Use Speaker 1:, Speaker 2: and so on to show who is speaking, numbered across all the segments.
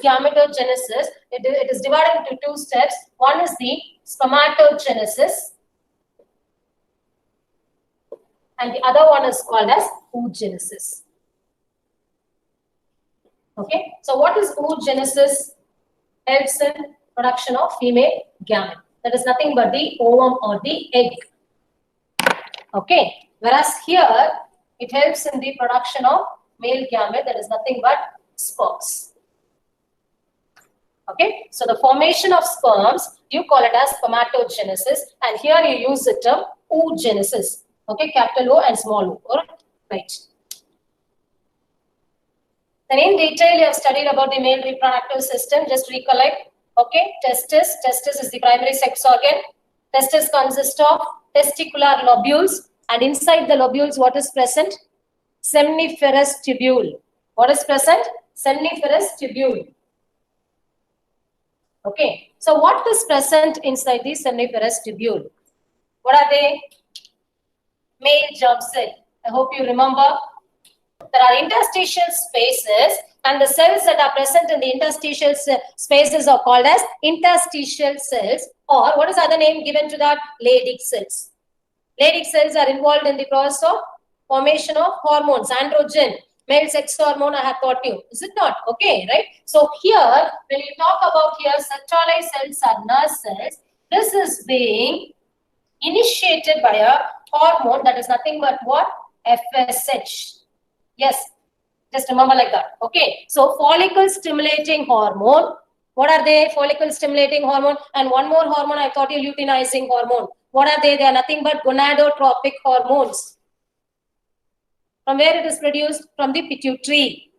Speaker 1: gametogenesis, it is divided into two steps. One is the spermatogenesis, and the other one is called as oogenesis. Okay, so what is oogenesis? Helps in production of female gamete. That is nothing but the ovum or the egg. Okay, whereas here it helps in the production of male gamete, that is nothing but sperms. Okay, so the formation of sperms, you call it as spermatogenesis, and here you use the term oogenesis. Okay, capital O and small o. Right. Then in detail you have studied about the male reproductive system. Just recollect. Okay, testis. Testis is the primary sex organ. Testis consists of testicular lobules, and inside the lobules what is present? Seminiferous tubule. What is present? Seminiferous tubule. Okay, so what is present inside the seminiferous tubule? What are they? Male germ cell. I hope you remember. There are interstitial spaces, and the cells that are present in the interstitial spaces are called as interstitial cells, or what is the other name given to that? Leydig cells. Leydig cells are involved in the process of formation of hormones, androgen, male sex hormone. I have taught you, is it not? Okay, right? So here, when you talk about here, Sertoli cells are nurse cells. This is being initiated by a hormone that is nothing but what? FSH. Yes, just remember like that. Okay, so follicle stimulating hormone. What are they? Follicle stimulating hormone, and one more hormone I thought you, luteinizing hormone. What are they? They are nothing but gonadotropic hormones. From where it is produced? From the pituitary.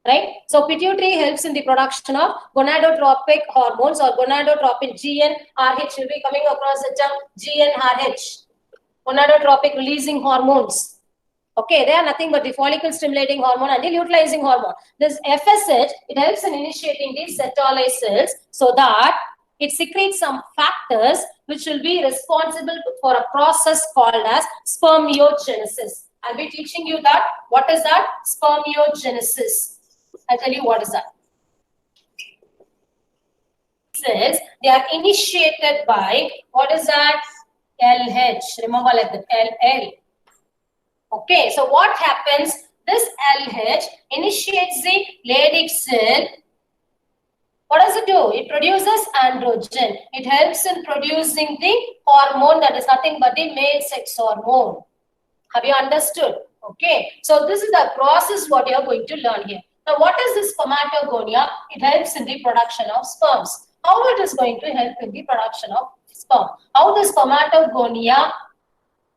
Speaker 1: Right? So pituitary helps in the production of gonadotropic hormones, or gonadotropin. GnRH, will be coming across the term GnRH. Gonadotropic releasing hormones. Okay, they are nothing but the follicle stimulating hormone and the luteinizing hormone. This FSH, it helps in initiating these Sertoli cells so that it secretes some factors which will be responsible for a process called as spermiogenesis. I'll be teaching you that. What is that? Spermiogenesis. I'll tell you what is that. Cells, they are initiated by, what is that? LH. Remember like the LL. Okay, so what happens? This LH initiates the Leydig cell. What does it do? It produces androgen. It helps in producing the hormone that is nothing but the male sex hormone. Have you understood? Okay, so this is the process what you are going to learn here. Now, what is this spermatogonia? It helps in the production of sperms. How it is going to help in the production of sperm? How the spermatogonia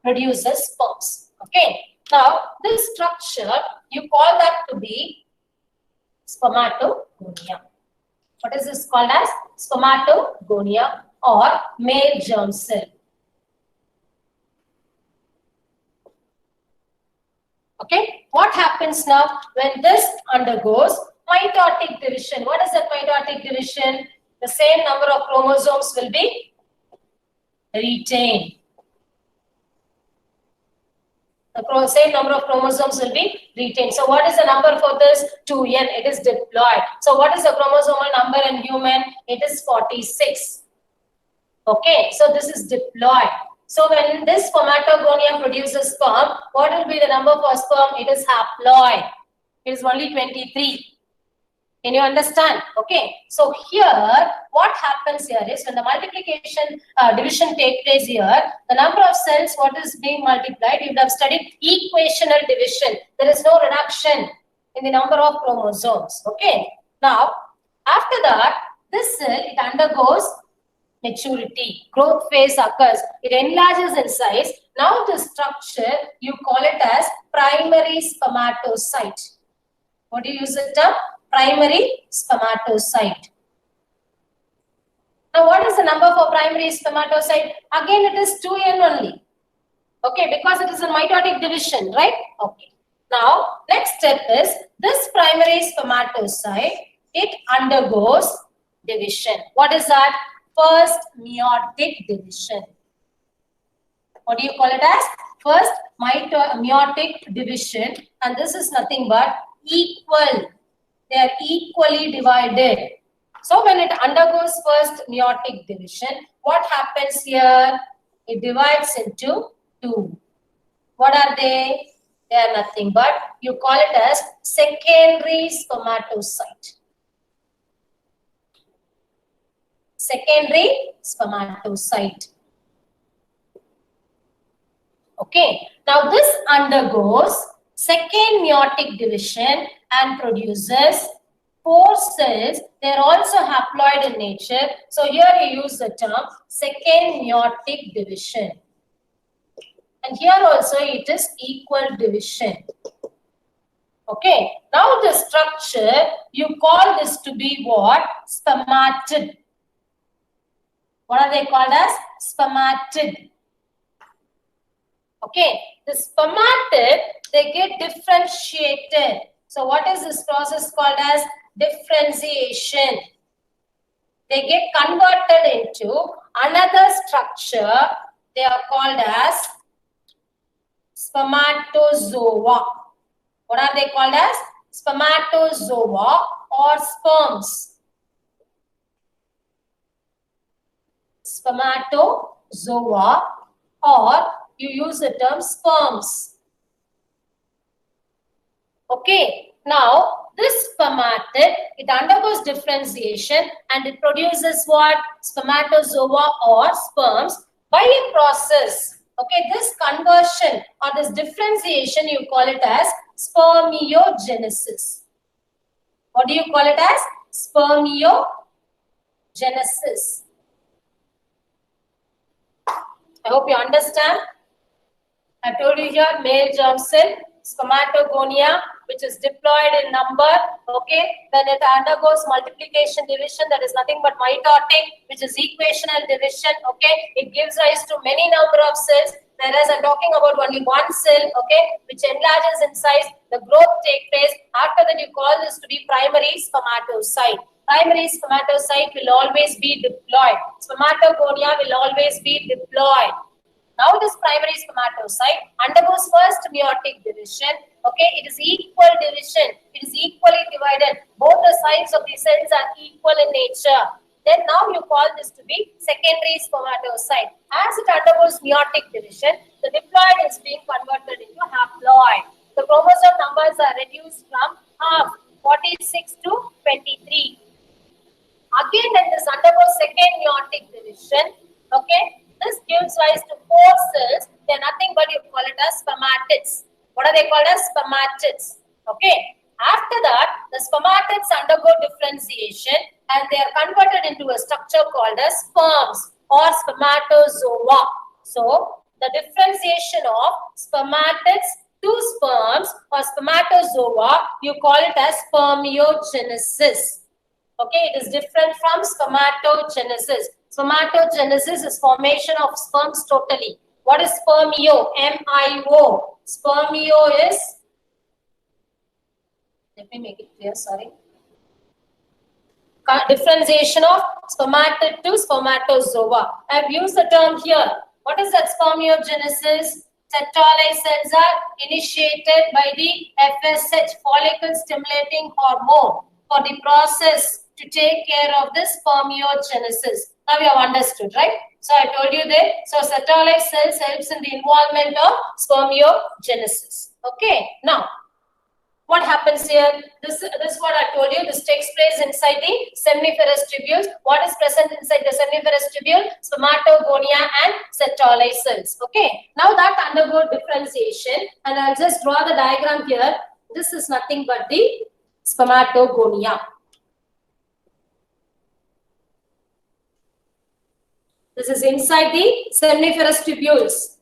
Speaker 1: produces sperms? Okay, now this structure, you call that to be spermatogonia. What is this called as? Spermatogonia or male germ cell. Okay, what happens now when this undergoes mitotic division? What is that mitotic division? The same number of chromosomes will be retained. The same number of chromosomes will be retained. So what is the number for this? 2n. It is diploid. So what is the chromosomal number in human? It is 46. Okay, so this is diploid. So when this spermatogonia produces sperm, what will be the number for sperm? It is haploid. It is only 23. Can you understand? Okay. So here, what happens here is when the multiplication division takes place here, the number of cells what is being multiplied, you would have studied equational division. There is no reduction in the number of chromosomes. Okay. Now, after that, this cell, it undergoes maturity. Growth phase occurs. It enlarges in size. Now, the structure, you call it as primary spermatocyte. What do you use the term? Primary spermatocyte. Now, what is the number for primary spermatocyte? Again, it is 2n only. Okay, because it is a mitotic division, right? Okay. Now, next step is this primary spermatocyte, it undergoes division. What is that? First meiotic division. What do you call it as? First meiotic division, and this is nothing but equal they are equally divided. So when it undergoes first meiotic division, what happens here? It divides into two. What are they? They are nothing but, you call it as secondary spermatocyte. Secondary spermatocyte. Okay, now this undergoes second meiotic division and produces 4 cells. They are also haploid in nature. So here you use the term second meiotic division. And here also it is equal division. Okay, now the structure, you call this to be what? Spermatid. What are they called as? Spermatid. Okay, the spermatid, they get differentiated. So what is this process called as? Differentiation. They get converted into another structure. They are called as spermatozoa. What are they called as? Spermatozoa or sperms. Spermatozoa, or you use the term sperms. Okay, now this spermatid, it undergoes differentiation and it produces what? Spermatozoa or sperms by a process. Okay, this conversion or this differentiation, you call it as spermiogenesis. What do you call it as? Spermiogenesis. I hope you understand. I told you here, male germ cell, spermatogonia, which is diploid in number. Okay, then it undergoes multiplication division, that is nothing but mitotic, which is equational division. Okay, it gives rise to many number of cells, whereas I'm talking about only one cell. Okay, which enlarges in size. The growth takes place. After that, you call this to be primary spermatocyte. Primary spermatocyte will always be diploid. Spermatogonia will always be diploid. Now this primary spermatocyte undergoes first meiotic division. Okay, it is equal division. It is equally divided. Both the sides of the cells are equal in nature. Then now you call this to be secondary spermatocyte. As it undergoes meiotic division, the diploid is being converted into haploid. The chromosome numbers are reduced from half, 46 to 23. Again, when this undergoes second meiotic division, okay, this gives rise to 4 cells. They are nothing but you call it as spermatids. What are they called as? Spermatids. Okay. After that, the spermatids undergo differentiation and they are converted into a structure called as sperms or spermatozoa. So, the differentiation of spermatids to sperms or spermatozoa, you call it as spermiogenesis. Okay, it is different from spermatogenesis. Spermatogenesis is formation of sperms totally. What is spermio? M-I-O. Spermio is, let me make it clear, sorry. Differentiation of spermatid to spermatozoa. I have used the term here. What is that spermiogenesis? Sertoli cells are initiated by the FSH, follicle stimulating hormone, for the process to take care of this spermiogenesis. Now you have understood, right? So I told you that. So Sertoli cells helps in the involvement of spermiogenesis. Okay. Now, what happens here? This is what I told you. This takes place inside the seminiferous tubules. What is present inside the seminiferous tubule? Spermatogonia and Sertoli cells. Okay. Now that undergo differentiation, and I'll just draw the diagram here. This is nothing but the spermatogonia. This is inside the seminiferous tubules.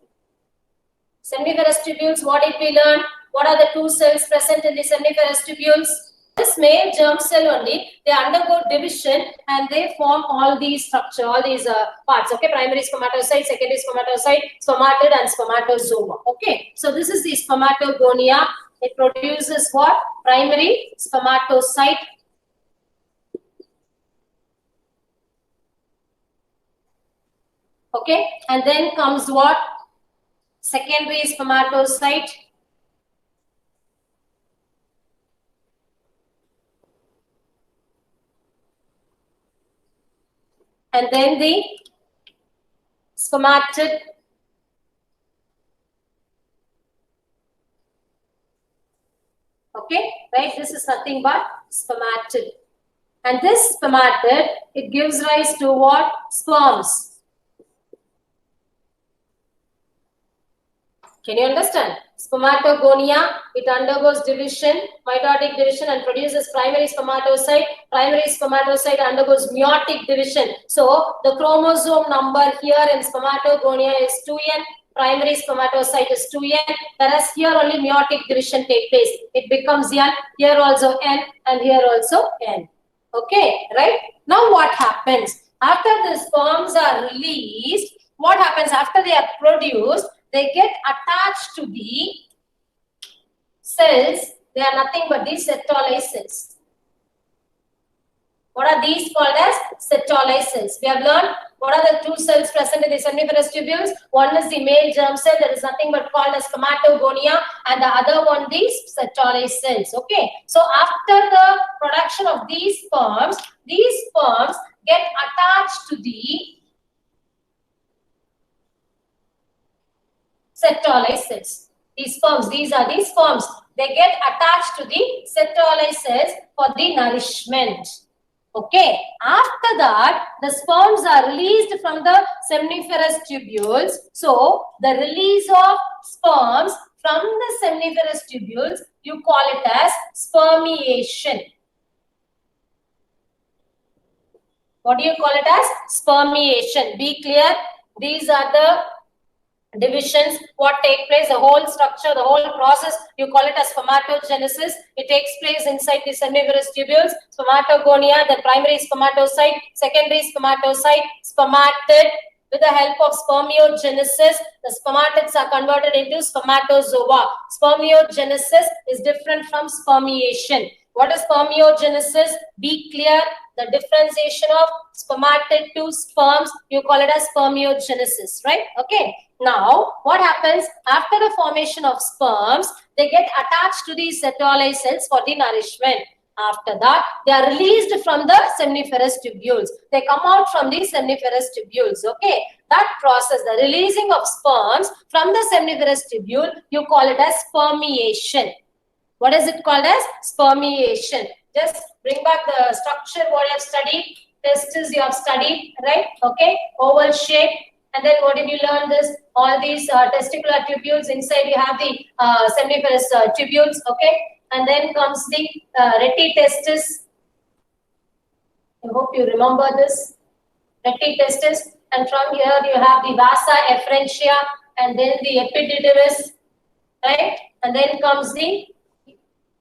Speaker 1: Seminiferous tubules, what did we learn? What are the 2 cells present in the seminiferous tubules? This male germ cell only, they undergo division and they form all these structure, all these parts. Okay, primary spermatocyte, secondary spermatocyte, spermatid and spermatozoa. Okay, so this is the spermatogonia. It produces what? Primary spermatocyte. Okay, and then comes what? Secondary spermatocyte. 2 cells present in the seminiferous tubules. This male germ cell only, they undergo division and they form all these structure, all these parts. Okay, primary spermatocyte, secondary spermatocyte, spermatid and spermatozoa. Okay, so this is the spermatogonia. It produces what? Primary spermatocyte. Okay, and then comes what? Secondary spermatocyte. and then the spermatid. Okay, right? This is nothing but spermatid. And this spermatid, it gives rise to what? Sperms. Can you understand? Spermatogonia, it undergoes division, mitotic division, and produces primary spermatocyte. Primary spermatocyte undergoes meiotic division. So the chromosome number here in spermatogonia is 2n. Primary spermatocyte is 2n, whereas here only meiotic division takes place. It becomes n, here also n, and here also n. Okay, right? Now what happens? After the sperms are released, what happens after they are produced? They get attached to the cells. They are nothing but these Sertoli cells. What are these called as? Sertoli cells. We have learned what are the two cells present in the seminiferous tubules. One is the male germ cell, that is nothing but called as spermatogonia, and the other one these Sertoli cells. Okay. So after the production of these sperms get attached to the Sertoli cells. These sperms, these are the sperms. They get attached to the Sertoli cells for the nourishment. Okay. After that, the sperms are released from the seminiferous tubules. So, the release of sperms from the seminiferous tubules, you call it as spermiation. What do you call it as? Spermiation. Be clear. These are the divisions, what take place, the whole structure, the whole process, you call it as spermatogenesis. It takes place inside the seminiferous tubules. Spermatogonia, the primary spermatocyte, secondary spermatocyte, spermatid. With the help of spermiogenesis, the spermatids are converted into spermatozoa. Spermiogenesis is different from spermiation. What is spermiogenesis? Be clear. The differentiation of spermatid to sperms, you call it as spermiogenesis, right? Okay. Now, what happens after the formation of sperms? They get attached to these Sertoli cells for the nourishment. After that, they are released from the seminiferous tubules. They come out from the seminiferous tubules. Okay. That process, the releasing of sperms from the seminiferous tubule, you call it as spermiation. What is it called as? Spermiation. Just bring back the structure what you have studied. Testes you have studied, right? Okay. Oval shape. And then what did you learn this? All these testicular tubules. Inside you have the seminiferous tubules. Okay. And then comes the retitestis. I hope you remember this. Retitestis. And from here you have the vasa efferentia and then the epididymis. Right. And then comes the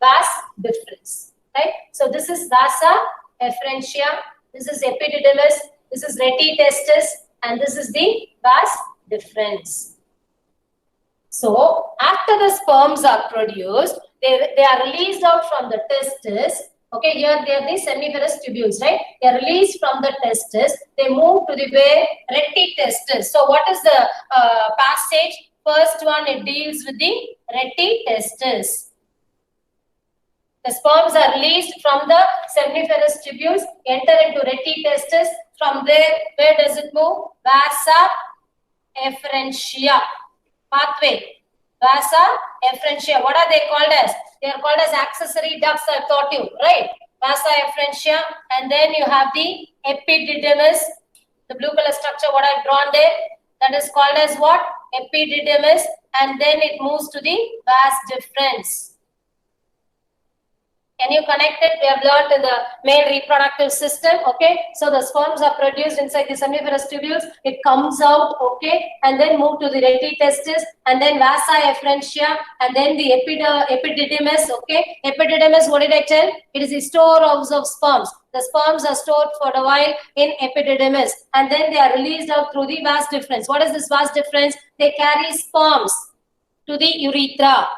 Speaker 1: vas deferens. Right. So this is vasa efferentia. This is epididymis. This is retitestis. And this is the vas deferens. So, after the sperms are produced, they are released out from the testis. Okay, here they are the seminiferous tubules, right? They are released from the testis. They move to the where? Retitestis. So, what is the passage? First one, it deals with the retitestis. The sperms are released from the seminiferous tubules, enter into retitestis. From there, where does it move? Vasa efferentia. Pathway. Vasa efferentia. What are they called as? They are called as accessory ducts, I taught you, right? Vasa efferentia. And then you have the epididymis, the blue color structure, what I've drawn there. That is called as what? Epididymis. And then it moves to the vas deferens. Can you connect it? We have learned in the male reproductive system. Okay. So the sperms are produced inside the seminiferous tubules. It comes out. Okay. And then move to the retitestis and then vasa efferentia and then the epididymis. Okay. Epididymis, what did I tell? It is the storehouse of sperms. The sperms are stored for a while in epididymis and then they are released out through the vas deferens. What is this vas deferens? They carry sperms to the urethra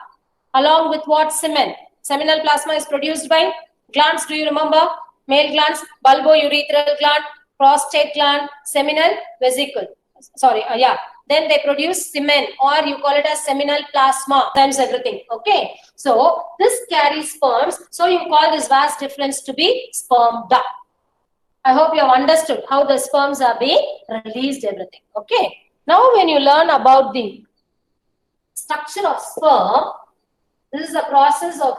Speaker 1: along with what? Semen. Seminal plasma is produced by glands. Do you remember? Male glands, bulbourethral gland, prostate gland, seminal vesicle. Sorry, yeah. Then they produce semen or you call it as seminal plasma. Times everything. Okay. So this carries sperms. So you call this vas deferens to be sperm duct. I hope you have understood how the sperms are being released, everything. Okay. Now, when you learn about the structure of sperm, this is a process of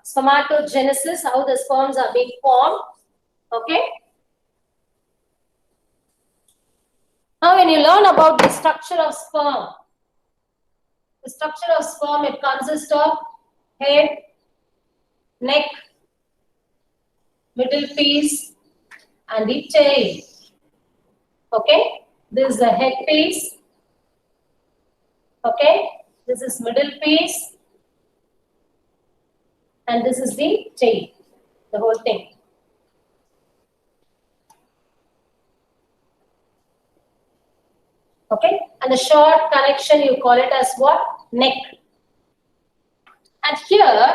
Speaker 1: spermatogenesis, how the sperms are being formed. Okay. Now, when you learn about the structure of sperm, the structure of sperm, it consists of head, neck, middle piece, and the tail. Okay, this is the head piece. Okay, this is middle piece, and this is the tail, the whole thing. Okay, and the short connection, you call it as what? Neck. And here,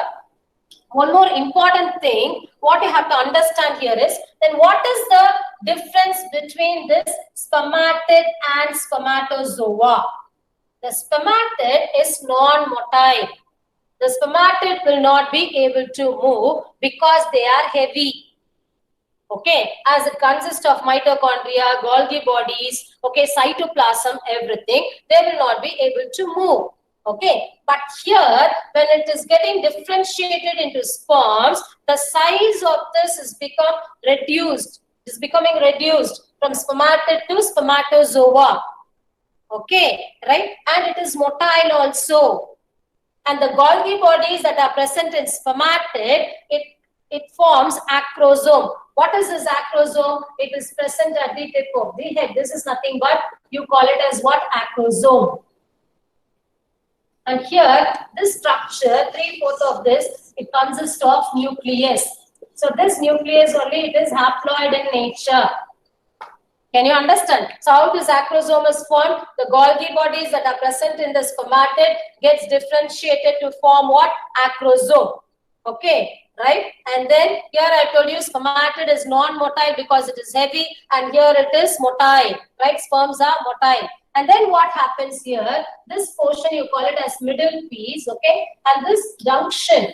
Speaker 1: one more important thing, what you have to understand here is, then what is the difference between this spermatid and spermatozoa? The spermatid is non-motile. The spermatid will not be able to move because they are heavy. Okay, as it consists of mitochondria, Golgi bodies, okay, cytoplasm, everything, they will not be able to move. Okay, but here, when it is getting differentiated into sperms, the size of this is becoming reduced from spermatid to spermatozoa. Okay, right? And it is motile also. And the Golgi bodies that are present in spermatid, it forms acrosome. What is this acrosome? It is present at the tip of the head. This is nothing but, you call it as what? Acrosome. And here, this structure, 3/4 of this, it consists of nucleus. So this nucleus only, it is haploid in nature. Can you understand? So how this acrosome is formed? The Golgi bodies that are present in the spermatid gets differentiated to form what? Acrosome. Okay, right? And then here I told you spermatid is non-motile because it is heavy, and here it is motile, right? Sperms are motile. And then what happens here? This portion you call it as middle piece, okay? And this junction,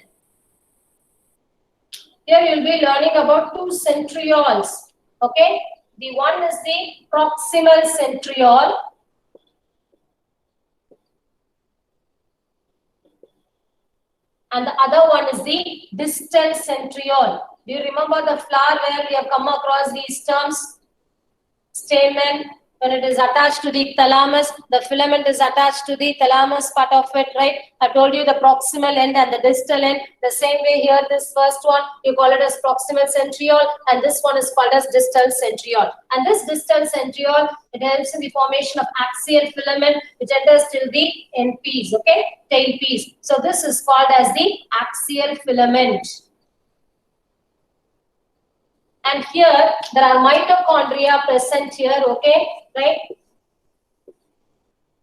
Speaker 1: here you'll be learning about two centrioles, okay? The one is the proximal centriole. And the other one is the distal centriole. Do you remember the flower where we have come across these terms? Stamen, when it is attached to the thalamus, the filament is attached to the thalamus part of it, right? I told you the proximal end and the distal end. The same way here, this first one, you call it as proximal centriole, and this one is called as distal centriole. And this distal centriole, it helps in the formation of axial filament, which enters till the end piece, okay? Tail piece. So this is called as the axial filament. And here, there are mitochondria present here, okay, right?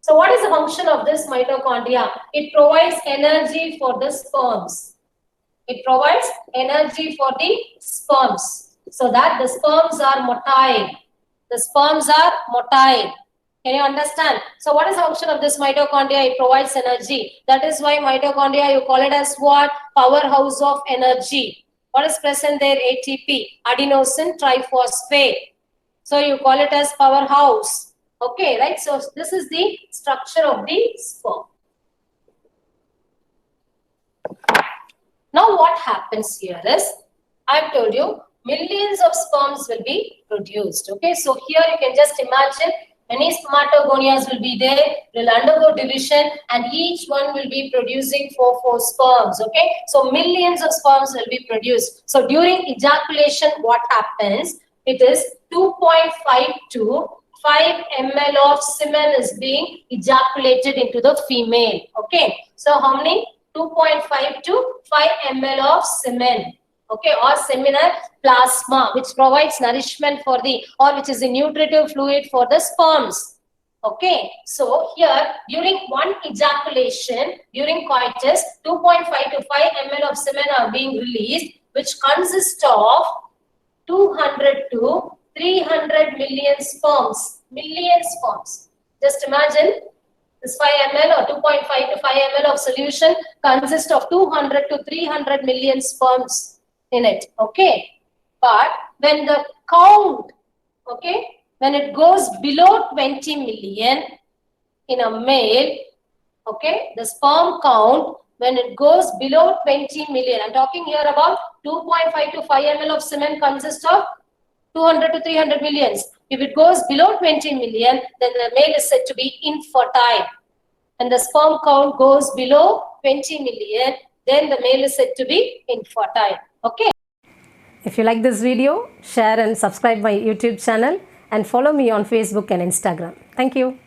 Speaker 1: So what is the function of this mitochondria? It provides energy for the sperms. It provides energy for the sperms, so that the sperms are motile. The sperms are motile. Can you understand? So what is the function of this mitochondria? It provides energy. That is why mitochondria, you call it as what? Powerhouse of energy. What is present there? ATP, adenosine triphosphate. So you call it as powerhouse. Okay, right? So this is the structure of the sperm. Now what happens here is, I've told you, millions of sperms will be produced. Okay, so here you can just imagine many spermatogonias will be there, will undergo division, and each one will be producing 4 sperms. Okay, so millions of sperms will be produced. So during ejaculation, what happens? It is 2.5 to 5 ml of semen is being ejaculated into the female. Okay, so how many? 2.5 to 5 ml of semen. Okay, or seminal plasma, which provides nourishment for the, or which is the nutritive fluid for the sperms. Okay, so here during one ejaculation, during coitus, 2.5 to 5 ml of semen are being released, which consists of 200 to 300 million sperms. Million sperms. Just imagine this 5 ml or 2.5 to 5 ml of solution consists of 200 to 300 million sperms in it. Okay, but when the count, okay, when it goes below 20 million in a male, okay, the sperm count, when it goes below 20 million, I'm talking here about 2.5 to 5 ml of semen consists of 200 to 300 millions. If it goes below 20 million, then the male is said to be infertile. And the sperm count goes below 20 million, then the male is said to be infertile. Okay.
Speaker 2: If you like this video, share and subscribe my YouTube channel and follow me on Facebook and Instagram. Thank you.